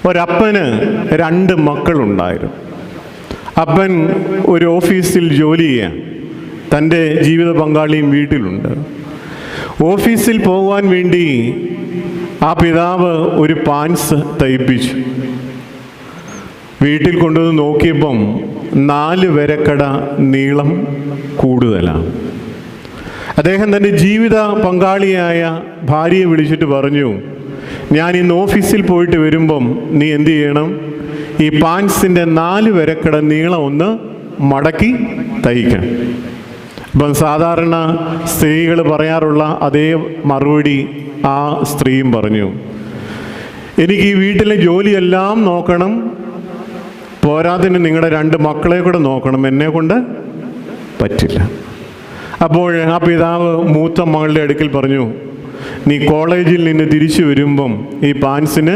ഒരപ്പന് 2 മക്കളുണ്ടായിരുന്നു. അപ്പൻ ഒരു ഓഫീസിൽ ജോലി ചെയ്യാൻ, തൻ്റെ ജീവിത പങ്കാളിയും വീട്ടിലുണ്ട്. ഓഫീസിൽ പോകുവാൻ വേണ്ടി ആ പിതാവ് ഒരു പാൻസ് തയ്പ്പിച്ചു. വീട്ടിൽ കൊണ്ടുവന്ന് നോക്കിയപ്പം 4 വരക്കട നീളം കൂടുതലാണ്. അദ്ദേഹം തൻ്റെ ജീവിത പങ്കാളിയായ ഭാര്യയെ വിളിച്ചിട്ട് പറഞ്ഞു, ഞാൻ ഇന്ന് ഓഫീസിൽ പോയിട്ട് വരുമ്പം നീ എന്ത് ചെയ്യണം, ഈ പാൻസിൻ്റെ 4 വരക്കട നീളം ഒന്ന് മടക്കി തയ്ക്കണം. ഇപ്പം സാധാരണ സ്ത്രീകൾ പറയാറുള്ള അതേ മറുപടി ആ സ്ത്രീയും പറഞ്ഞു. എനിക്ക് ഈ വീട്ടിലെ ജോലിയെല്ലാം നോക്കണം, പോരാതിന് നിങ്ങളുടെ 2 മക്കളെ കൂടെ നോക്കണം, എന്നെ കൊണ്ട് പറ്റില്ല. അപ്പോൾ ആ പിതാവ് മൂത്ത മകളുടെ അടുക്കൽ പറഞ്ഞു, നീ കോളേജിൽ നിന്ന് തിരിച്ചു വരുമ്പം ഈ പാൻസിന്